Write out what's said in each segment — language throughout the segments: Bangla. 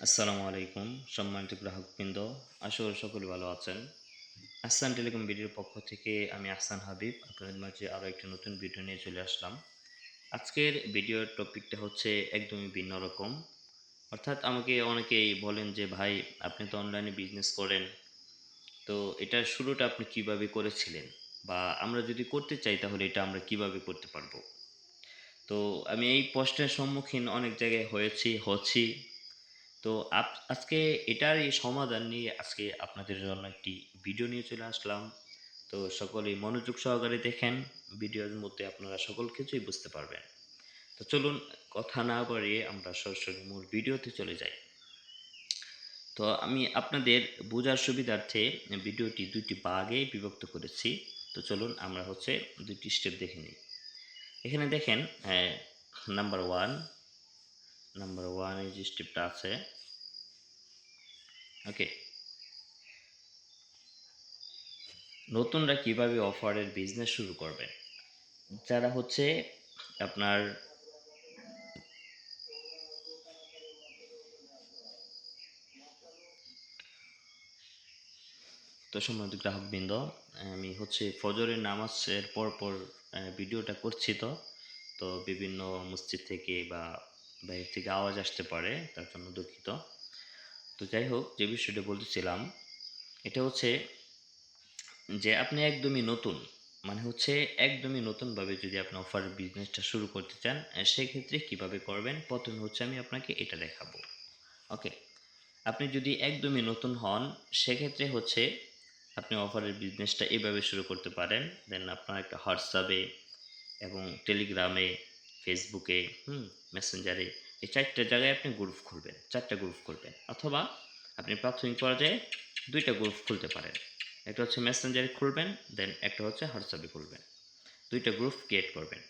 আসসালামু আলাইকুম সম্মানিত গ্রাহকবৃন্দ, আশা করি সকলে ভালো আছেন। আহসান টেলিকম ভিডিওর পক্ষ থেকে আমি আহসান হাবিব আপনাদের মাঝে আরও একটি নতুন ভিডিও নিয়ে চলে আসলাম। আজকের ভিডিওর টপিকটা হচ্ছে একদমই ভিন্ন রকম। অর্থাৎ আমাকে অনেকেই বলেন যে ভাই, আপনি তো অনলাইনে বিজনেস করেন, তো এটার শুরুটা আপনি কিভাবে করেছিলেন, বা আমরা যদি করতে চাই তাহলে এটা আমরা কিভাবে করতে পারবো। তো আমি এই প্রশ্নের সম্মুখীন অনেক জায়গায় হচ্ছি। তো আজকে এটারই সমাধান নিয়ে আজকে আপনাদের জন্য একটি ভিডিও নিয়ে চলে আসলাম। তো সকলেই মনোযোগ সহকারে দেখেন, ভিডিওর মধ্যে আপনারা সকল কিছুই বুঝতে পারবেন। তো চলুন, কথা না বাড়িয়ে আমরা সরাসরি মূল ভিডিওতে চলে যাই। তো আমি আপনাদের বোঝার সুবিধার্থে ভিডিওটি দুইটি ভাগে বিভক্ত করেছি। তো চলুন আমরা দুইটি স্টেপ দেখে নিই। এখানে দেখেন, নাম্বার ওয়ান এই যে স্টেপটা আছে, ওকে, নতুনরা কিভাবে অফারের বিজনেস শুরু করবেন। যারা আপনার তো সম্মানিত গ্রাহকবৃন্দ, আমি ফজরের নামাজের পর ভিডিওটা করছি। তো তো বিভিন্ন মসজিদ থেকে বা বাইরে থেকে আওয়াজ আসতে পারে, তার জন্য দুঃখিত। তো যাই হোক, যে বিষয়টা বলতেছিলাম, এটা যে আপনি একদমই নতুন, মানে একদমই নতুনভাবে যদি আপনি অফার বিজনেসটা শুরু করতে চান, সেক্ষেত্রে কিভাবে করবেন, প্রথমে আমি আপনাকে এটা দেখাবো। ওকে, আপনি যদি একদমই নতুন হন, সেক্ষেত্রে আপনি অফারের বিজনেসটা এভাবে শুরু করতে পারেন। দেন আপনার একটা হোয়াটসঅ্যাপে এবং টেলিগ্রামে, ফেসবুকে, মেসেঞ্জারে, এই ৪টা জায়গায় আপনি গ্রুপ খুলবেন, ৪টা গ্রুপ খুলবেন, অথবা আপনি প্রাথমিক পর্যায়ে ২টা গ্রুপ খুলতে পারেন। একটা মেসেঞ্জারে খুলবেন, দেন একটা হোয়াটসঅ্যাপে খুলবেন। ২টা গ্রুপ ক্রিয়েট করবেন।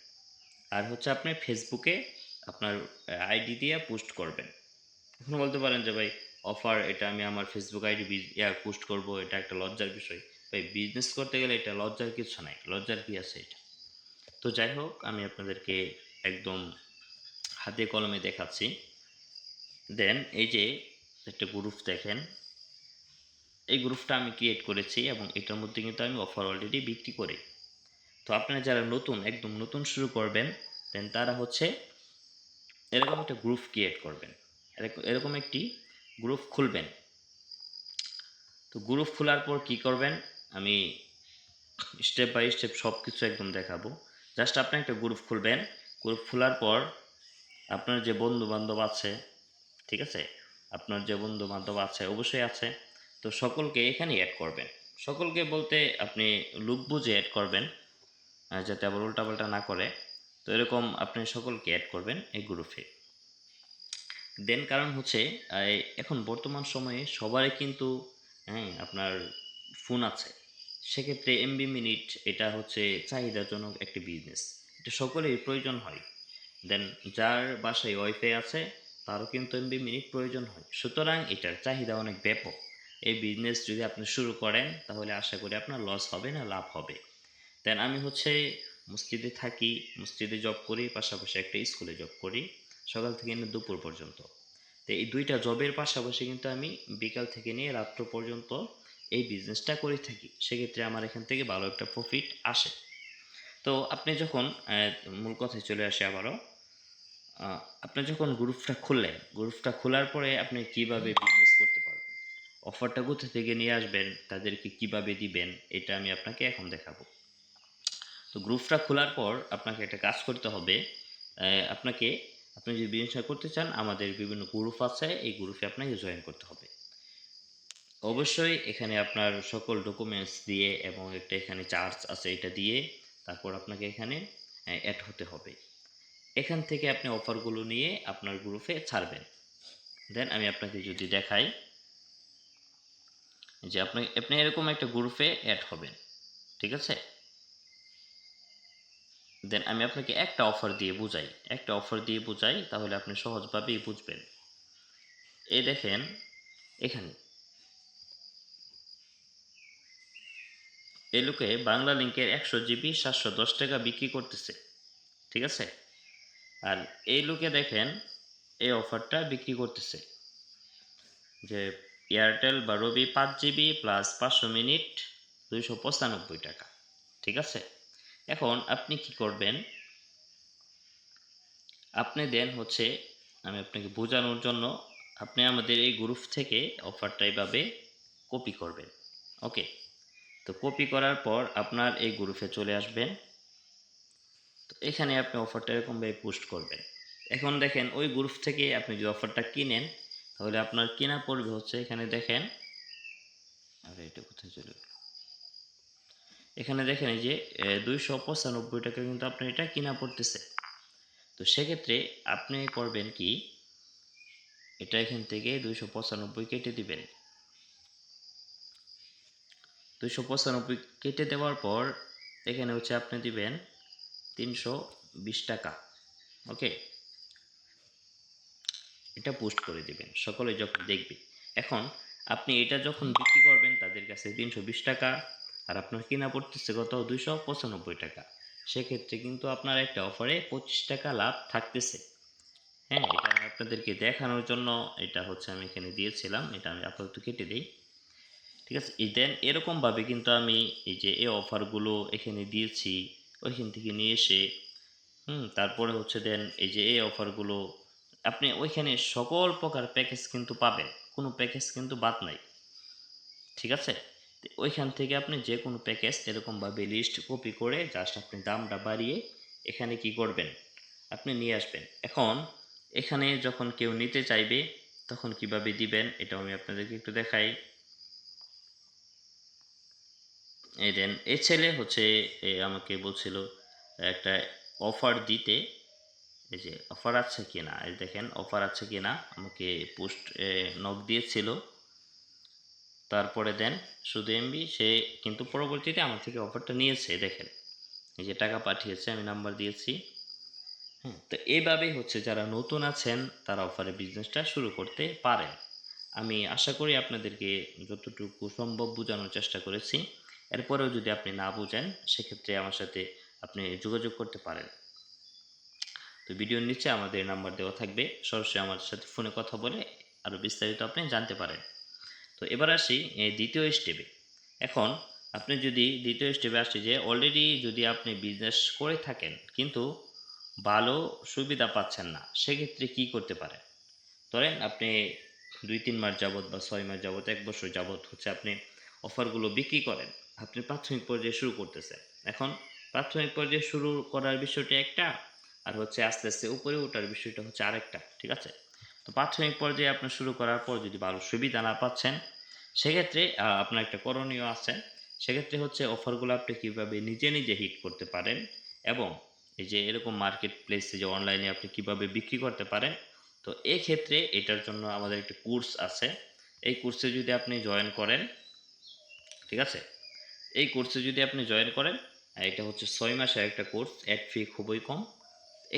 আর আপনি ফেসবুকে আপনার আইডি দিয়ে পোস্ট করবেন। এখন বলতে পারেন যে ভাই, অফার এটা আমি আমার ফেসবুক আইডি পোস্ট করব, এটা একটা লজ্জার বিষয়। ভাই, বিজনেস করতে গেলে এটা লজ্জার কিছু নাই, লজ্জার কি আছে এটা। তো যাই হোক, আমি আপনাদেরকে একদম হাতে কলমে দেখাচ্ছি। দেন এই যে একটা গ্রুপ দেখেন, এই গ্রুপটা আমি ক্রিয়েট করেছি এবং এটার মধ্যে কিন্তু আমি অফার অলরেডি বিক্রি করি। তো আপনারা যারা নতুন, একদম নতুন শুরু করবেন, দেন তারা এরকম একটা গ্রুপ ক্রিয়েট করবেন, এরকম একটি গ্রুপ খুলবেন। তো গ্রুপ খোলার পর কি করবেন, আমি স্টেপ বাই স্টেপ সব কিছু একদম দেখাবো। জাস্ট আপনি একটা গ্রুপ খুলবেন। গ্রুপ খোলার পর আপনার যে বন্ধু বান্ধব আছে, ঠিক আছে, আপনার যে বন্ধু বান্ধব আছে অবশ্যই আছে, তো সকলকে এখানে অ্যাড করবেন। সকলকে বলতে আপনি লোক বুঝে অ্যাড করবেন, যাতে আবার উল্টাপাল্টা না করে। তো এরকম আপনি সকলকে অ্যাড করবেন এই গ্রুপে। দেন কারণ এখন বর্তমান সময়ে সবারই কিন্তু, আপনার ফোন আছে। সেক্ষেত্রে এমবি মিনিট এটা চাহিদাজনক একটি বিজনেস, এটা সকলেরই প্রয়োজন হয়। দেন যার বাসায় ওয়াইফাই আছে, তারও কিন্তু এমবি মিনিট প্রয়োজন হয়। সুতরাং এটার চাহিদা অনেক ব্যাপক। এই বিজনেস যদি আপনি শুরু করেন, তাহলে আশা করি আপনার লস হবে না, লাভ হবে। দেন আমি মসজিদে থাকি, মসজিদে জব করি, পাশাপাশি একটা স্কুলে জব করি, সকাল থেকে নিয়ে দুপুর পর্যন্ত। তো এই ২টা জবের পাশাপাশি কিন্তু আমি বিকাল থেকে নিয়ে রাত্র পর্যন্ত এই বিজনেসটা করে থাকি। সেক্ষেত্রে আমার এখান থেকে ভালো একটা প্রফিট আসে। তো আপনি যখন মূল কথায় চলে আসি আবারও, আপনি যখন গ্রুপটা খুললেন, গ্রুপটা খোলার পরে আপনি কিভাবে বিজনেস করতে পারবেন, অফারটা কোথা থেকে নিয়ে আসবেন, তাদেরকে কিভাবে দিবেন, এটা আমি আপনাকে এখন দেখাবো। তো গ্রুপটা খোলার পর আপনাকে একটা কাজ করতে হবে। আপনাকে, আপনি যদি বিজনেসটা করতে চান, আমাদের বিভিন্ন গ্রুপ আছে, এই গ্রুপে আপনাকে জয়েন করতে হবে। অবশ্যই এখানে আপনার সকল ডকুমেন্টস দিয়ে এবং একটা এখানে চার্জ আছে, এটা দিয়ে তারপর আপনাকে এখানে অ্যাড হতে হবে। এখান থেকে আপনি অফারগুলো নিয়ে আপনার গ্রুপে ছাড়বেন। দেন আমি আপনাকে যদি দেখাই যে আপনি এরকম একটা গ্রুপে অ্যাড হবেন, ঠিক আছে। দেন আমি আপনাকে একটা অফার দিয়ে বুঝাই, তাহলে আপনি সহজভাবেই বুঝবেন। এই দেখেন, এখানে এই লোকে বাংলা লিঙ্কের 100 জিবি 710 টাকা বিক্রি করতেছে, ঠিক আছে। আর এই লোকে দেখেন এই অফারটা বিক্রি করতেছে যে এয়ারটেল বা রবি 5 জিবি প্লাস 500 মিনিট 295 টাকা। ঠিক আছে? এখন আপনি কি করবেন, আপনি দেন হচ্ছে, আমি আপনাকে বোঝানোর জন্য, আপনি আমাদের এই গ্রুপ থেকে অফারটা এভাবে কপি করবেন। ওকে? তো কপি করার পর আপনার এই গ্রুপে চলে আসবেন। তো এখানে আপনি অফারটা এরকমভাবে পোস্ট করবেন। এখন দেখেন ওই গ্রুপ থেকে আপনি যদি অফারটা কিনেন, তাহলে আপনার কেনা পড়বে হচ্ছে, এখানে দেখেন, আরে এটা কোথায় চলে গেল? এখানে দেখেন এই যে 295 টাকা কিন্তু আপনার এটা কিনা পড়তেছে। তো সেক্ষেত্রে আপনি করবেন কি, এটা এখান থেকে 295 কেটে দিবেন। 295 কেটে দেওয়ার পর এখানে হচ্ছে আপনি দিবেন 320 টাকা। ওকে? এটা পোস্ট করে দিবেন সকলে যখন দেখবে। এখন আপনি এটা যখন বিক্রি করবেন তাদের কাছে 320 টাকা, আর আপনার কিনা পড়তেছে কত, 295 টাকা। সেক্ষেত্রে কিন্তু আপনার একটা অফারে 25 টাকা লাভ থাকতেছে। হ্যাঁ, এটা আমি আপনাদেরকে দেখানোর জন্য এটা হচ্ছে আমি এখানে দিয়েছিলাম, এটা আমি আপাতত কেটে দিই। ঠিক আছে? দেন এরকমভাবে কিন্তু আমি এই যে এই অফারগুলো এখানে দিয়েছি, ওইখান থেকে নিয়ে এসে, তারপরে হচ্ছে দেন এই যে এই অফারগুলো আপনি ওইখানে সকল প্রকার প্যাকেজ কিন্তু পাবেন। কোনো প্যাকেজ কিন্তু বাদ নাই। ঠিক আছে? তো ওইখান থেকে আপনি যে কোনো প্যাকেজ এরকমভাবে লিস্ট কপি করে জাস্ট আপনি দামটা বাড়িয়ে এখানে কি করবেন? আপনি নিয়ে আসবেন। এখন এখানে যখন কেউ নিতে চাইবে তখন কিভাবে দিবেন এটাও আমি আপনাদেরকে একটু দেখাই। এই দেন এই ছেলে হচ্ছে আমাকে বলছিল একটা অফার দিতে। এই যে অফার আছে কিনা, এই দেখেন অফার আছে কিনা আমাকে পোস্ট নক দিয়েছিল। তারপরে দেন শুধু এমবি, সে কিন্তু পরবর্তীতে আমার থেকে অফারটা নিয়েছে, দেখেন এই যে টাকা পাঠিয়েছে, আমি নাম্বার দিয়েছি। হ্যাঁ, তো এইভাবেই হচ্ছে যারা নতুন আছেন তারা অফারে বিজনেসটা শুরু করতে পারেন। আমি আশা করি আপনাদেরকে যতটুকু সম্ভব বোঝানোর চেষ্টা করেছি। এরপরেও যদি আপনি না বুঝেন সেক্ষেত্রে আমার সাথে আপনি যোগাযোগ করতে পারেন। তো ভিডিওর নিচে আমাদের নাম্বার দেওয়া থাকবে, সরাসরি আমার সাথে ফোনে কথা বলে আরও বিস্তারিত আপনি জানতে পারেন। তো এবার আসি দ্বিতীয় স্টেপে। এখন আপনি যদি দ্বিতীয় স্টেপে আসি যে অলরেডি যদি আপনি বিজনেস করে থাকেন কিন্তু ভালো সুবিধা পাচ্ছেন না, সেক্ষেত্রে কি করতে পারেন? ধরেন আপনি ২-৩ মাস যাবত বা ৬ মাস যাবত ১ বছর যাবত হচ্ছে আপনি অফারগুলো বিক্রি করেন। আপনি প্রাথমিক পর্যায়ে শুরু করতেছেন। এখন প্রাথমিক পর্যায়ে শুরু করার বিষয়টা একটা, আর হচ্ছে আস্তে, আস্তে উপরে ওঠার বিষয়টা হচ্ছে আরেকটা। ঠিক আছে? তো প্রাথমিক পর্যায়ে আপনার শুরু করার পর যদি ভালো সুবিধা না পাচ্ছেন, সেক্ষেত্রে আপনার একটা করণীয় আছে। সেক্ষেত্রে হচ্ছে অফারগুলো আপনি কিভাবে নিজে, নিজে হিট করতে পারেন, এবং এই যে এরকম মার্কেট প্লেসে যে অনলাইনে আপনি কিভাবে বিক্রি করতে পারেন। তো এক্ষেত্রে এটার জন্য আমাদের একটা কোর্স আছে। এই কোর্সে যদি আপনি জয়েন করেন, ঠিক আছে? এই কোর্সে যদি আপনি জয়েন করেন, এটা হচ্ছে ৬ মাসের একটা কোর্স, অ্যাড ফি খুবই কম।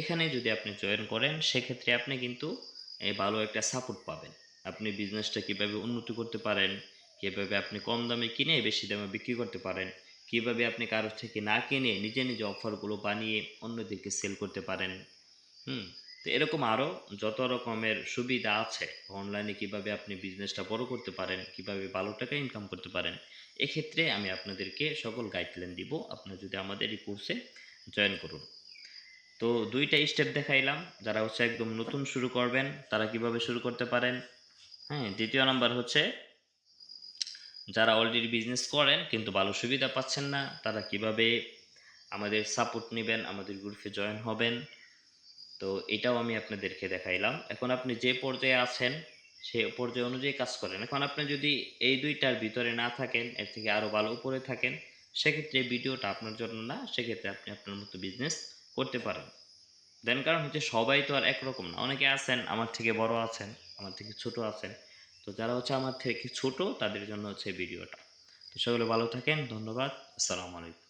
এখানে যদি আপনি জয়েন করেন সেক্ষেত্রে আপনি কিন্তু ভালো একটা সাপোর্ট পাবেন। আপনি বিজনেসটা কিভাবে উন্নতি করতে পারেন, কিভাবে আপনি কম দামে কিনে বেশি দামে বিক্রি করতে পারেন, কিভাবে আপনি কারোর থেকে না কিনে নিজে, নিজে অফারগুলো বানিয়ে অন্যদেরকে সেল করতে পারেন। হুম? তো এরকম আরও যত রকমের সুবিধা আছে, অনলাইনে কিভাবে আপনি বিজনেসটা বড় করতে পারেন, কিভাবে ভালো টাকা ইনকাম করতে পারেন, এক্ষেত্রে আমি আপনাদেরকে সকল গাইডলাইন দিব। আপনারা যদি আমাদের এই কোর্সে জয়েন করুন। তো ২ টা স্টেপ দেখাইলাম। যারা হচ্ছে একদম নতুন শুরু করবেন তারা কিভাবে শুরু করতে পারেন। হ্যাঁ? ২য় নাম্বার হচ্ছে যারা অলরেডি বিজনেস করেন কিন্তু ভালো সুবিধা পাচ্ছেন না, তারা কিভাবে আমাদের সাপোর্ট নিবেন, আমাদের গ্রুপে জয়েন হবেন। তো এটাও আমি আপনাদেরকে দেখাইলাম। এখন আপনি যে পর্যায়ে আছেন, সে পর্যায় অনুযায়ী কাজ করেন। এখন আপনি যদি এই ২ টার ভিতরে না থাকেন, এর থেকে আরও ভালো উপরে থাকেন, সেক্ষেত্রে ভিডিওটা আপনার জন্য না। সেক্ষেত্রে আপনি আপনার মতো বিজনেস করতে পারেন। দেন কারণ হচ্ছে সবাই তো আর একরকম না। অনেকে আছেন আমার থেকে বড় আছেন, আমার থেকে ছোট আছেন। তো যারা হচ্ছে আমার থেকে ছোট তাদের জন্য হচ্ছে ভিডিওটা। তো সকলে ভালো থাকেন। ধন্যবাদ। আসসালামু আলাইকুম।